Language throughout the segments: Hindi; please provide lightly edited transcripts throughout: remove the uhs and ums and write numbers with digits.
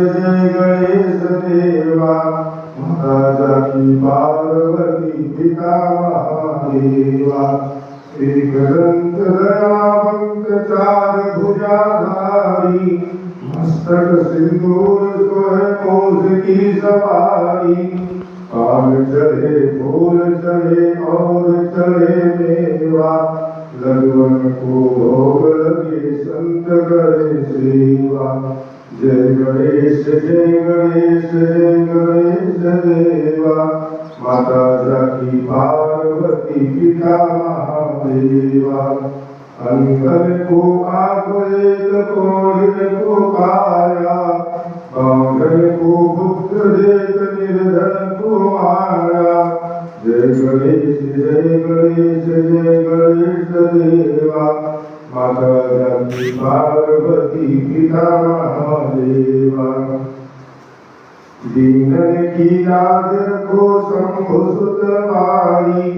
जय गणेश देवा महाराजा की पार्वती पिता महादेवा श्री ग्रंथ दयावंत चार भुजाधारी मस्तक सिंदूर सोह मोज की सवारी पान चढ़े फूल चढ़े और चढ़े मेवा लगवन को भोग लगे संत करे सेवा जय गणेश देवा माता जाकी पार्वती पिता महादेवा अंधन को आंखें कोढ़ को काया बांधन को भुक्त देख निर्धन को माया जय गणेश देवा माता जाकी पार्वती पिता महादेवा दीनन की लाज को शंभु सुत भाई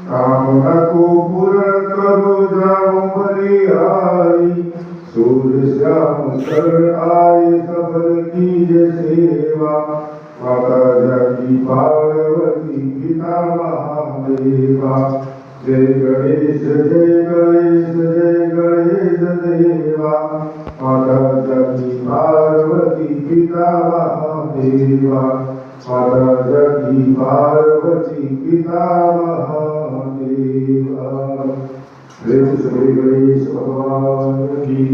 कामना को पूर्ण करो जाओ बलिहारी सूर्य श्याम शरण आए सबल की सेवा माता जाकी पार्वती पिता महादेवा जय गणेश देवा माता जाकी पार्वती पिता महादेवा माता जाकी पार्वती पिता महादेवा श्री गणेश भगवान की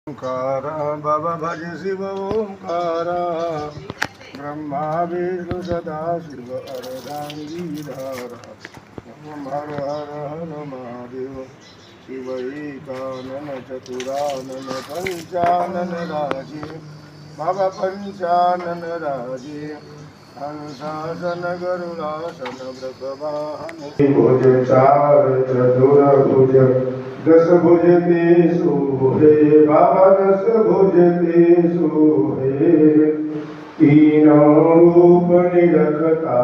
ओंकार बाबा भज शिव ओंकार ब्रह्मा विष्णु सदा शिव अर्धांगीधारा हर हर हर महादेव शिव एकानन चतुरानन पंचानन राजे बाबा पंचानन राजे हंसासन गरुडासन वृषवाहन भुज चार चतुर्भुज दस भुज ते सोहे बाबा दस भुज ते सोहे तीनों रूप निरखता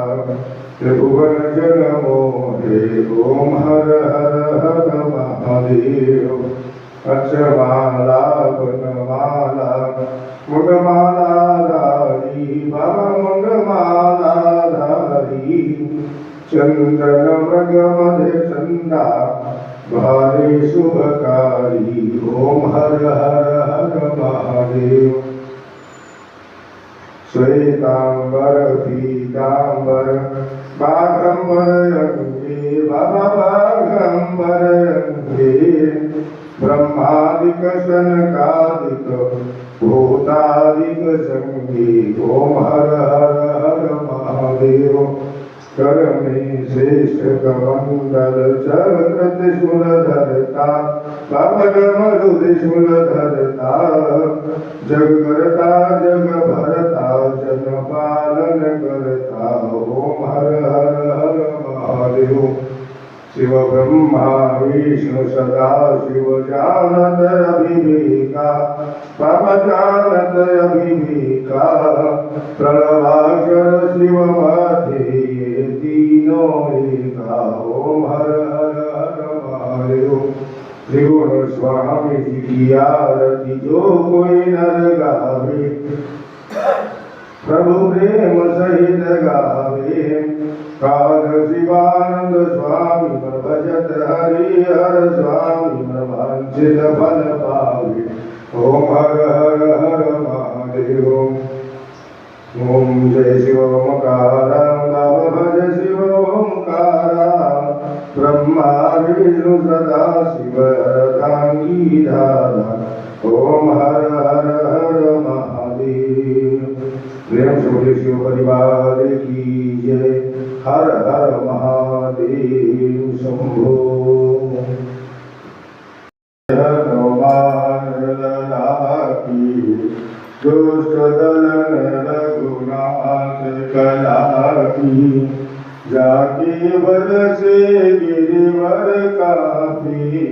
त्रिभुवन जन मोहे ओम हर हर हर महादेव अक्षमाला वनमाला मुंडमाला धारी बाबा मुंडमाला धारी चंदन मृग मध्य चंदा भारी शुभकारी ओम हर हर हर महादेव श्वेतांबर पीतांबर बागंबर अंगे बाबा बागंबर अंगे ब्रह्मादिक शनकादिक भूतादिक संगी ओम हर हर हर महादेव कर में श्रेष्ठ कमंडल चक्र त्रिशूल धरता बाबा डमरू त्रिशूल धरता जग करता जग भरता जन पालन करता ओम हर हर हर महादेव शिव ब्रह्मा विष्णु सदा शिव जानत अभिवेका बाबा जानत अभिवेका प्रणवाक्षर शिव मध्ये ये तीनों एका ओम हर हर हर महादेव त्रिगुण स्वामी जी की आरती जो कोई नर गावे प्रभु प्रेम सहित गावे काल शिवानंद स्वामी मन भजत हरि हर स्वामी मन वांछित फल पावे ओम हर हर हर महादेव ओम जय शिव ओंकारा बाबा भज शिव ओंकारा ब्रह्मा विष्णु सदा शिव अर्धांगीधारा ओम हर हर हर महादेव प्रेम से शिव परिवार की जय हर हर महादेव शंभो दुष्ट दलन रघुनाथ कला की जाके वर से गिरिवर काफी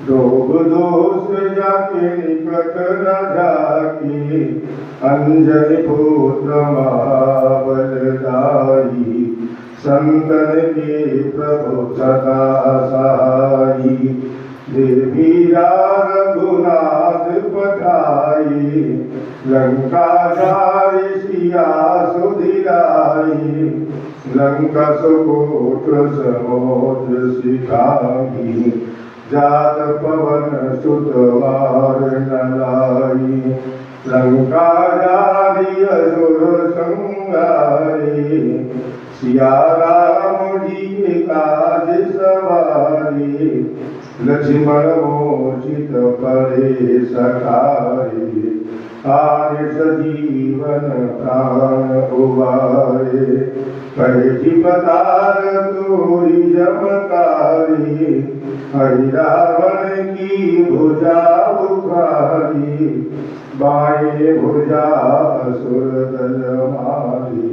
रोग दोष जाके निकट न जाके की अंजनी पुत्र महाबलदाई संतन के प्रभु सदा सहाई देवी रघुनाथ पठाई लंका जारी सिया सुधिराई लंका सुकोट समुद्र सिखाई जात पवन सुत वार नलाई लंका जारी असुर संगारी सिया राम जी के काज सवारी लक्ष्मण मोचित परे सखारे आर्य सजीवन प्राण उबारे कहे पतार तोरी जमकारी हरि रावण की भुजा उखारी बाएं भुजा असुर दल मारी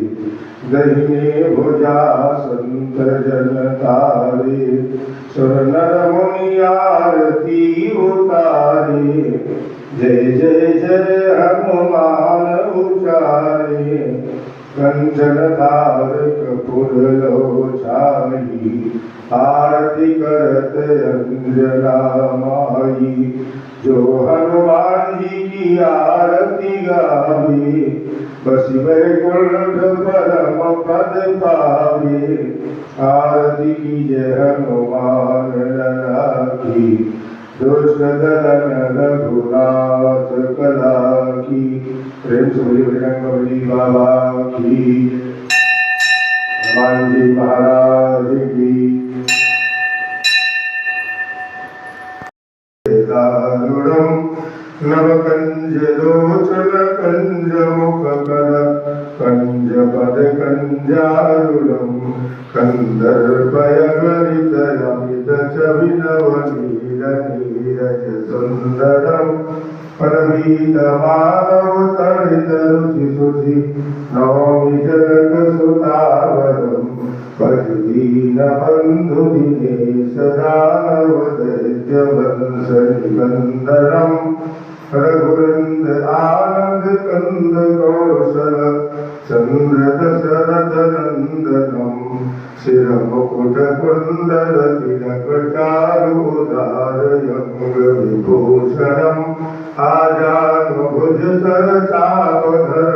दहिने भुजा संत जन तारे सुर नर मुनि आरती उतारे जय जय जय हनुमान उचारे कंचन तारक फूल लोचाई आरती करत अंजना माई जो हनुमान जी की आरती गावे बसी वैकुंठ परम पद पावे आरती की जय हनुमान लला की दुष्ट दलन रघुनाथ कला की प्रेम से बोली बजरंगबली बाबा की हनुमान जी महाराज की दारुणम नवकंज लोचन कंज मुखकर कंज पद कंजारुणम कंदर्पयगरित अमित छविनवनीर नीरज सुंदरम परवीत मानव तड़ित रुचि सुचि नौमि जनक सुतावरम भजदीन बंधु दिनेश दानव दैत्य वंश निबंधनम रघुनंद आनंद कंद कौशल चंद्र दशरथ नंदनम शिर मुकुट कुंडल तिलक चारुदार यंग विभूषणम आजानुभुज सर चापधर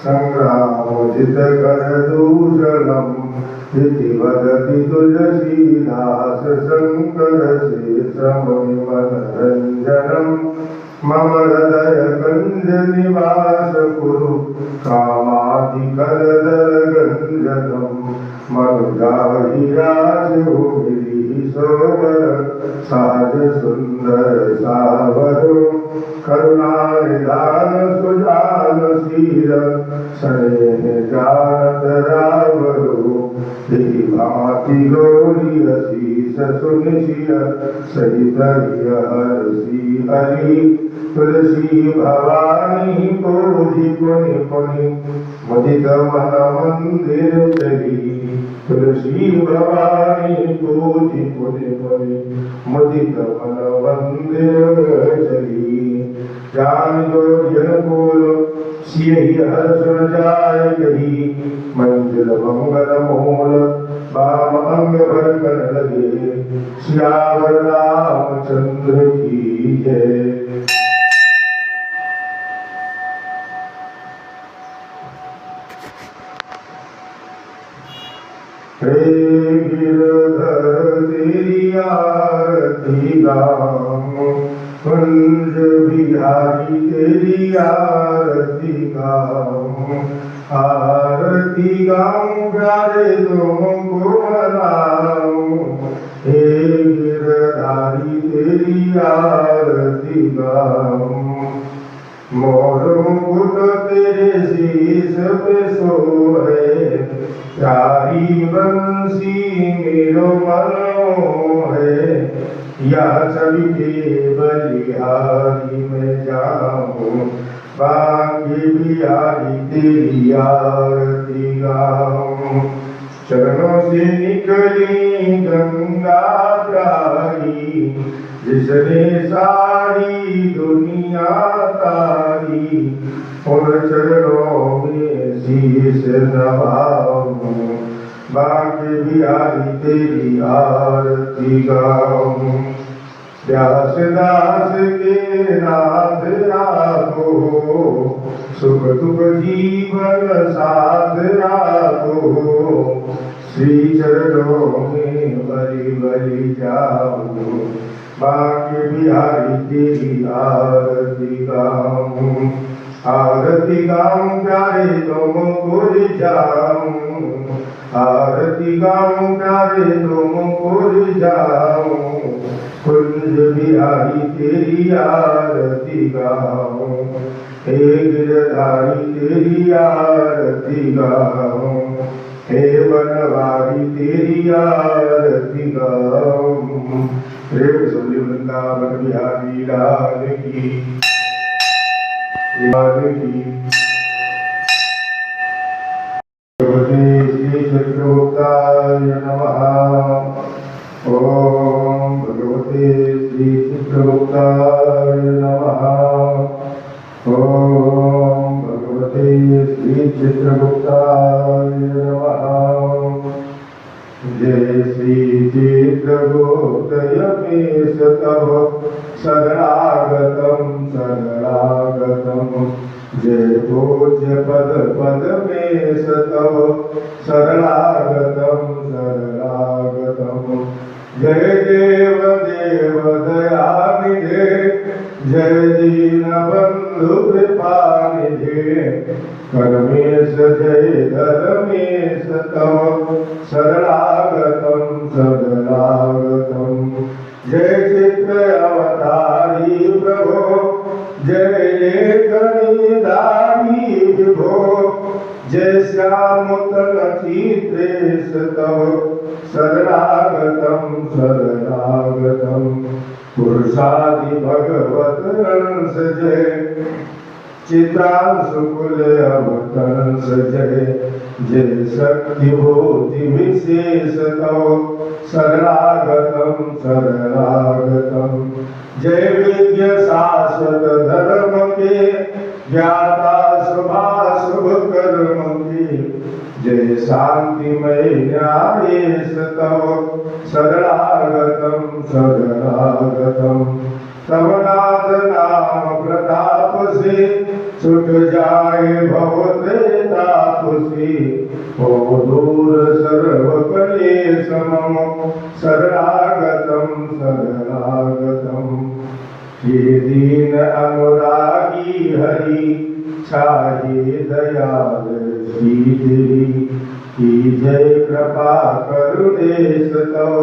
संग्रामोजित कर दूषणम इति वदति तुलसीदास शंकर शेषमुनि मनरंजनम मम हृदय कंज निवास कुरु कामादिकलदर गंजनम मनुजाहि राजो गिरि सोवर साज सुंदर सावरो करुणानिधान सुजान शील स्नेह जानत रावरो भांति गौरी असीस सुनिशिय सहित हरसी हरि तुलसी भवानी पूजी पुनि पुनि मुदित मन मंदिर चली तुलसी भवानी पूजी पुनि पुनि मुदित मन मंदिर चली जान जो जन बोल सियहि हर्ष जाय गही मंजिल मंगल मूल बाम अंग भर कर लगे श्यावर रामचंद्र की जय। हे गिरधर तेरी आरती गाऊं कुंज बिहारी तेरी आरती गाऊं आरती गाऊं प्यारे तुमको मनाऊं हे गिरधारी तेरी आरती गाऊं मोर मुकुट तेरे शीश पे सोहे प्यारी बंसी मेरो मनोहे या छवि के बलिहारी में जाऊं बांके बिहारी तेरी आरती गाऊं चरणों से निकली गंगा प्यारी जिसने सा सारी दुनिया तारी, उन चरणों में शीश नवाऊं, बांके बिहारी तेरी आरती गाऊं। व्यास दास के नाथ राखो, सुख दुख जीवन साथ राखो, श्री चरणों में बलि बलि जाऊं, बांके बिहारी तेरी आरती गाऊं। आरती गाऊं प्यारे तुमको रिझाऊं, आरती गाऊं प्यारे तुमको रिझाऊं, कुंज बिहारी तेरी आरती गाऊं, हे गिरधारी तेरी आरती गाऊं, हे बनवारी तेरी आरती गाऊं। प्रेम से वृंदावन बिहारी लाल की, लाल की। भगवते श्री चित्रगुप्ताय नमः। ओम भगवते श्री चित्रगुप्ताय नमः। ओम भगवते श्री चित्रगुप्ताय नमः। जय श्री चित्रगुप्त यमेश तव शरणागतम शरणागतम, जय पूज्य पद पद्मेश तव शरणागतम शरणागतम। जय देव देव दयानिधे, जय दीन बंधु कृपानिधे, कर्मेश जय धर्मेश तव शरणागतम शरणागतम। जय चित्र अवतारी प्रभो, जय लेखनी दारी विभो, जय श्याम चित्रेश तव शरणागतम शरणागतम। पुरुषादि भगवत अंश जय, चित्रांशुकुल अवतंस जय, जय शक्ति भूति विशेष तव शरणागतम शरणागतम। जय विद्य शाश्वत धर्म के, ज्ञाता शुभाशुभ कर्म के, जय शांतिमय न्यायेश तव शरणागतम शरणागतम। तव नाथ नाम प्रताप से, छुट जाए भव ताप से, हो दूर सर्व क्लेश मम शरणागतम शरणागतम। हे दीन अनुरागी हरि, छाये दयाल श्रीधरी, की जय कृपा करुणेश तव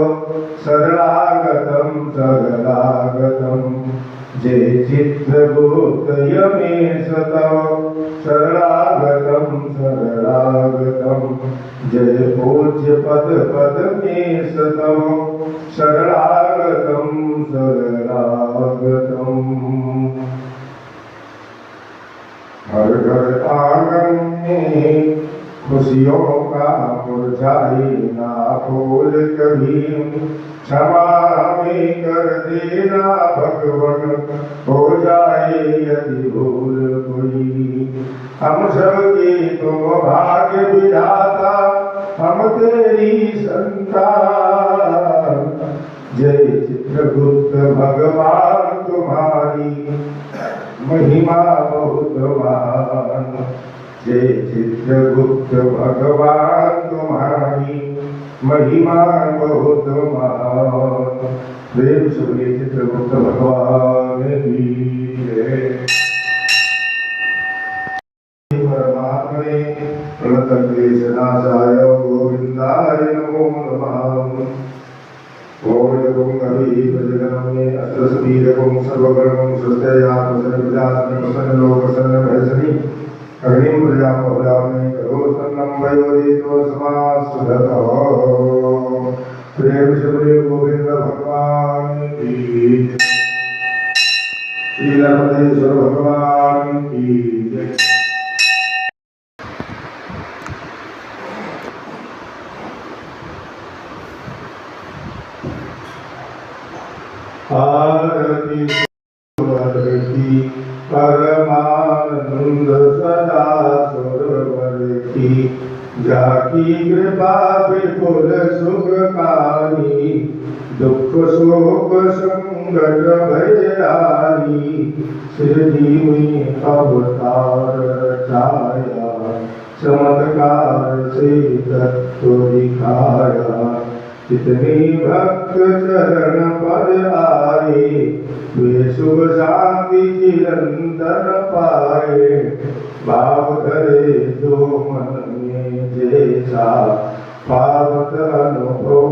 शरणागतम शरणागतम। जय चित्रगुप्त यमेश तव शरणागतम शरणागतम। जय पूज्य पद पद्मेश तव शरणागतम शरणागतम। हर घर आंगन में खुशियों का मुरझाए ना फूल कभी, क्षमा हमें कर देना भगवन, हो जाए यदि भूल कोई। हम सबके तुम भाग्य विधाता, हम तेरी संतान। जय चित्रगुप्त भगवान तुम्हारी महिमा बहुत महान। जय चित्रगुप्त भगवान तुम्हारी महिमा बहुत महान। प्रेम से बोलिए चित्रगुप्त भगवान की जय। परमात्मने प्रणतक्लेशनाशाय गोविंदाय नमो नमः। ओम कवि प्रजनमे अष्टसमीरकं सर्वगणं सृष्टयात्मसर्वजास्मि लोकसन्न भैसनि, अग्निं प्रजापहुलामे करोसन्नं वयोदितो समासुधतः। प्रेम से बोले गोविंद भगवान की जय। श्री नर्मदेश्वर भगवान की जय। आरती सुरवर की परमानंद सदा सुरवर की जाकी कृपा विपुल सुखकारी दुख शोक संकट भयारी शिरडी में अवतार छाया चमत्कार से तत्व दिखाया कितने भक्त चरण पर आए वे शुभ शांति चिरंतन पाए भाव धरे जो मन में जैसा पावत अनुभव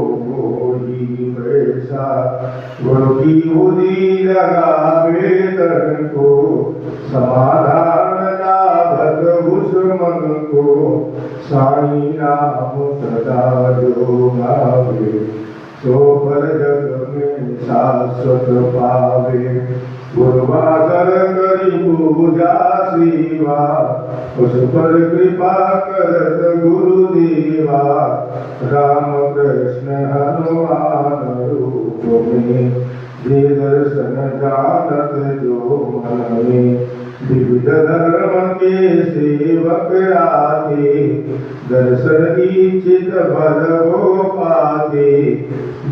ही वैसा गुरु की बुद्धि लगावे तन को समाधान लाभत उस मन को साई नाम सदा जो गावे सो पर जग में शाश्वत पावे गुरुवासर करी पूजा सेवा उस पर कृपा करत गुरुदेवा राम कृष्ण हनुमान रूप में जे दर्शन जानत जो मन में विविध धर्म के सेवक आते दर्शन इच्छित फल हो पाते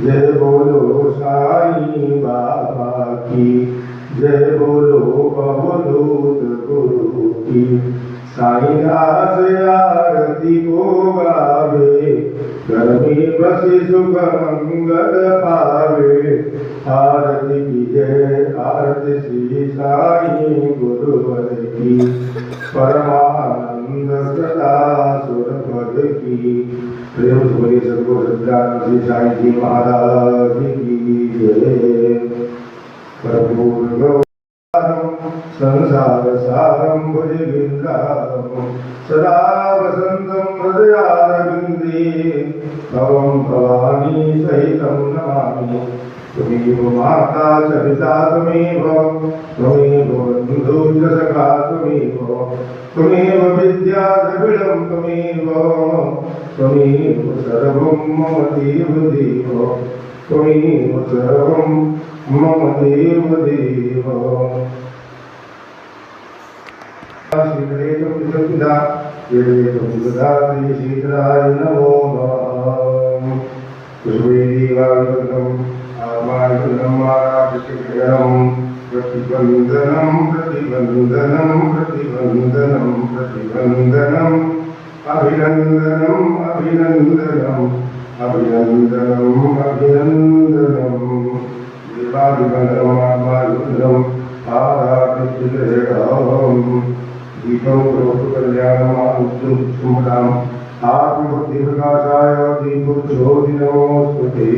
जय बोलो साईं बाबा की जय बोलो अवधूत गुरु की साईं दास आरती को गावे घर में बसे सुख मंगल पावे आरती की जय आरती श्री साईं गुरुवर की परमानंद सदा सुरपद की प्रेम बोले सदगुरु सच्चिदानंद श्री साईं जी महाराज की जय प्रभु संसार सारं भुजगेन्द्रं सदा वसन्तं हृदयारविन्दे भवं भवानी सहितं नमामि त्वमेव माता च पिता त्वमेव बन्धु च सखा त्वमेव विद्या द्रविडं त्वमेव सर्वं मम देवदेव त्वमेव सर्वं मम देवदेव शीतलाय नमो नमः पुष्पैरीवायुधम् आमायुधम् आराधितम् प्रतिबन्धनं प्रतिबन्धनं प्रतिबन्धनं प्रतिबन्धनम् अभिनन्दनम् अभिनन्दनम् अभिनन्दनम् अभिनन्दनम् देवादिबन्धनम् आमायुधम् आराधितम् दीपं करोतु कल्याणमानुष्यं आत्मबुद्धिप्रकाशाय दीपोज्योतिनमोस्तुते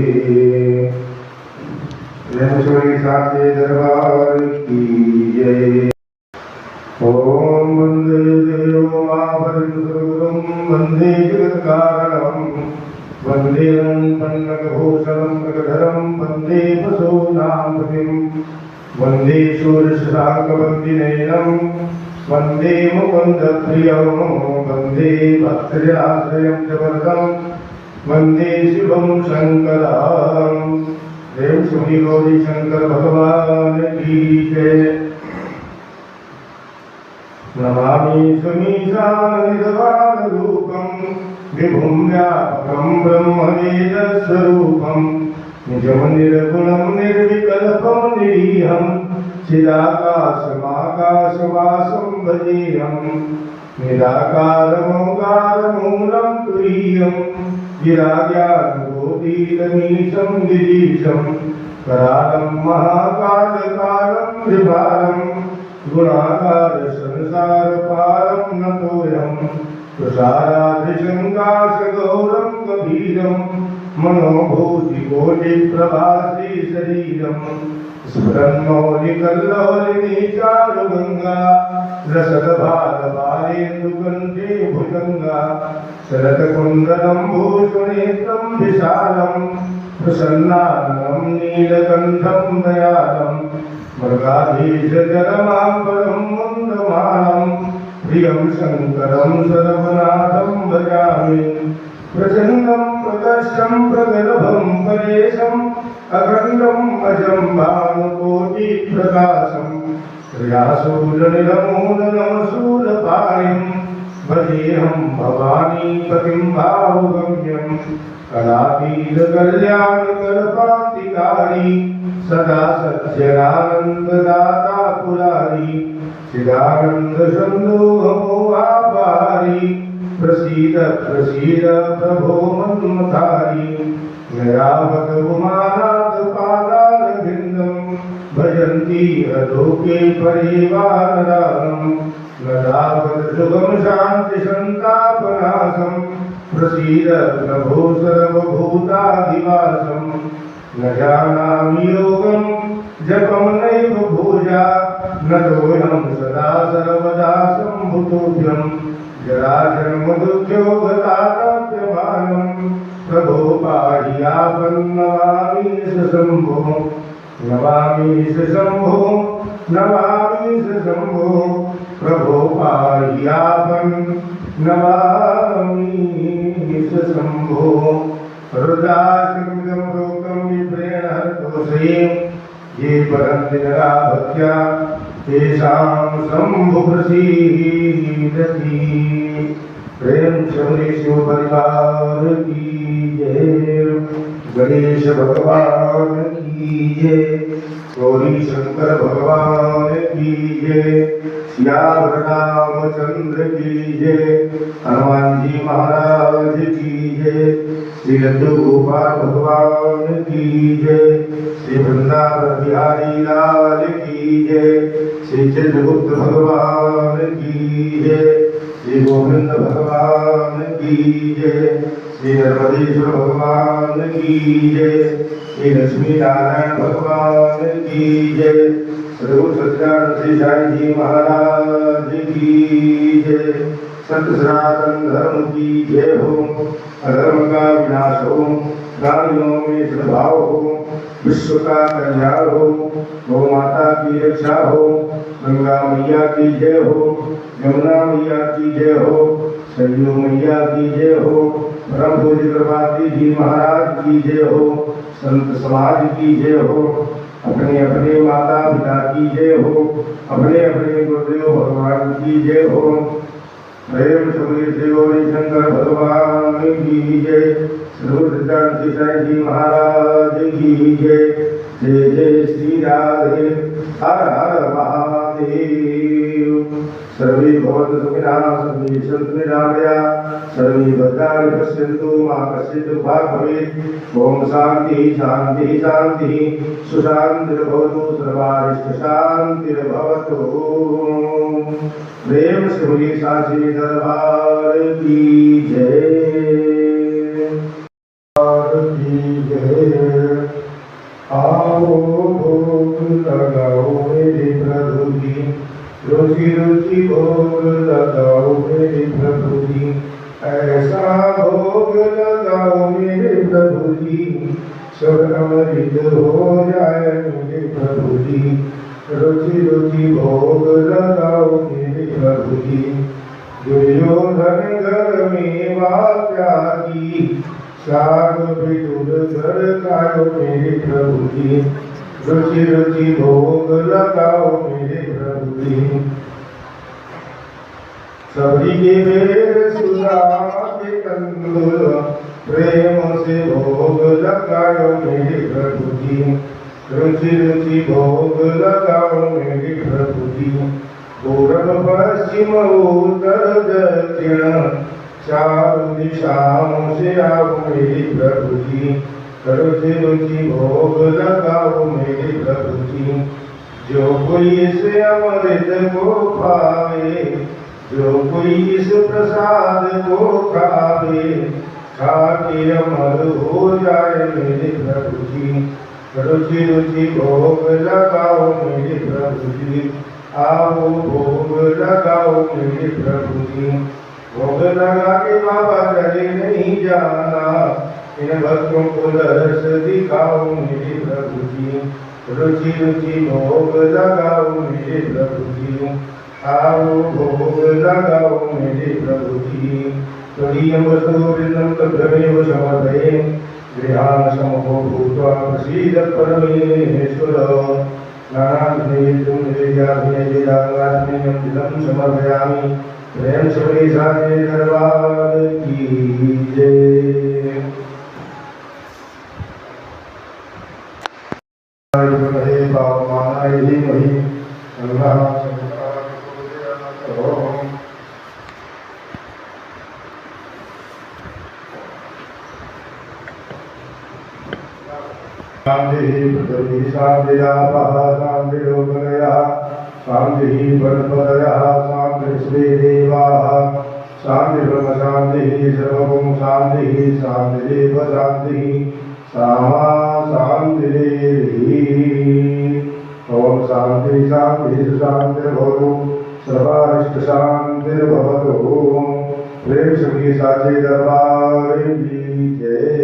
प्रेमश्वरी साचे दरबार की जय। ओम वंदे देवमाभरणं वंदे जगत्कारणं वंदे पन्नगभूषणं नगधरं वंदे वसूनां पतिं वंदे शूरशाकवन्दिनयनं वंदे मुकुन्दप्रियं वंदे भक्तजनाश्रयं च वरदं वंदे शिवं शङ्करं देव श्री गौरी शंकर भगवान की जय। नमामि सुमीशाननिर्वाणरूपं विभुं व्यापकं ब्रह्मवेदस्वरूपं निजं निर्गुणं निर्विकल्पं निरीहं चिदाकाशमाकाशवासं भजेऽहं निराकारमोकारमूलं तुरीयं गिराज्ञानकोटीतमीशं गिरीशं करालं महाकालकालं त्रिपालं गुणाकार संसारपारं नतोऽयं तुषाराद्रिशङ्काशगौरं गभीरं मनोभूतिकोटिप्रभासी शरीरं स्फुरन्मौलिकल्लोलिनी चारुगङ्गा रसदभारभारेन्दुकण्ठे भुजङ्गा शरत्कुण्डलं भूषणेत्रं विशालं प्रसन्नाननं नीलकण्ठं दयालं मृगाधीशजलमाम्बरं मुन्दमानं प्रियं शङ्करं सर्वनाथं भजामि प्रचंडं प्रदर्शं प्रगल्भं परेशम् अखंडम् अजं भानुकोटिप्रकाशं त्र्याशूलनिलमूलनमशूलपाणिं भजेऽहं भवानी पतिं भावगम्यं कलातीतकल्याणकल्पान्तिकारी सदा सच्चिदानन्ददाता पुरारी चिदानन्दसन्दोहमोहापारी प्रसीद प्रसीद प्रभो मन्मथारी नयावत उमानाथ पादारविन्दं भजन्ति अलोके परिवारदानं नदावत सुगम शान्ति सन्तापनाशं प्रसीद प्रभो सर्वभूताधिवासं न जानामि योगं जपं नैव भूया न तोऽहं सदा सर्वदा सम्भुतोऽभ्यं जराजन्मदुःखयोगतातप्यमानं प्रभो पाहियापन्नमामि शम्भो नमामि शम्भो नमामि शम्भो प्रभो पाहियापन्नमामि शम्भो हृदाशमिदं लोकं विप्रेण हर्तोषये ये परन्ति नरा भक्त्या तेषां शम्भु प्रसीदति। प्रेम शबरी शिव परिवार की जय, गणेश भगवान की जय, गौरी शंकर भगवान की जय, श्याम रामचंद्र की जय, हनुमान जी महाराज की जय, श्री लड्डू गोपाल भगवान की जय, श्री वृंदावन बिहारी लाल की जय, श्री चित्रगुप्त भगवान की जय, श्री गोविंद भगवान की जय, श्री नर्मदेश्वर भगवान की जय, श्री लक्ष्मी नारायण भगवान की जय, प्रभु सत्यानंद श्री साई जी महाराज की जय। सत्य सनातन धर्म की जय हो। अधर्म का विनाश हो, प्राणियों में सद्भाव हो, विश्व का कल्याण हो, गौ माता की रक्षा हो, गंगा मैया की जय हो, यमुना मैया की जय हो, सरयू मैया की जय हो, परम पूज्य प्रभाती जी महाराज की जय हो, संत समाज की जय हो, अपने अपने माता पिता की जय हो, अपने अपने गुरुदेव भगवान की जय हो। प्रेम शबरी श्री गौरी शंकर भगवान की जय, श्री साई जी महाराज की जय। जय जय श्री राधे, हर हर महादेव। सर्वे भवन्तु सुखिनः, सर्वे सन्तु निरामया, सर्वे भद्राणि पश्यन्तु मा कश्चित् दुःखभाग् भवेत्। ओम शांति शांति शांति, सुशान्तिर्भवतु, सर्वारिष्टशान्तिर्भवतु। प्रेम से बोलिए साची दरबार की जय, आओ भोग लगाओ मेरे प्रभु जी, रुचि रुचि भोग लगाओ मेरे प्रभु जी, ऐसा भोग लगाओ मेरे प्रभु जी, सब अमृत हो जाए मेरे प्रभु जी, रुचि रुचि भोग लगाओ मेरे प्रभु जी। दुर्योधन घर में त्यागी, साग विदुर घर खाओ मेरे प्रभु जी, रुचि रुचि भोग लगाओ मेरे प्रभु जी। सभी के वेद सुदामा के कंदुल, प्रेम से भोग लगाओ मेरे प्रभु जी, रुचि रुचि भोग लगाओ मेरे प्रभु जी। पूरब पश्चिम उत्तर दक्षिण, चारों दिशाओं से आओ मेरे प्रभु जी, रुचि रुचि भोग लगाओ मेरे प्रभु जी। जो कोई इस अमृत को पावे, जो कोई इस प्रसाद को खावे, खाके अमर हो जाए मेरे प्रभु जी, रुचि रुचि भोग लगाओ मेरे प्रभु जी। आओ भोग लगाओ मेरे प्रभु जी। भोग लगा के बाबा चले नहीं जाना, इन भक्तों को दर्श दिखाओ मेरे प्रभु जी, रुचि रुचि भोग लगाओ मेरे प्रभु जी। आओ भोग लगाओ मेरे प्रभु जी। त्वदीयं वस्तुविन्दं तद्भ्रमेव समर्पये गृहाणसमो भूत्वा प्रसीद परमेश्वर नानात्मेयं समर्पयामि प्रेम सभी साथे दरबार की जय। पावमानाय धीमहि तन्नः शांति पृथ्वी शांतिरापः शांतिरोपगयः शांति वनस्पतयः शांति श्रीदेवाः शांति ब्रह्म शांति सर्वभूम शांति शांतिरेव शांति सामा शांतिरेव। ओम शांति शांति शांतिर्भवतु सर्वारिष्ट शांतिर्भवतु। प्रेम सखी साचे दरबार की जय।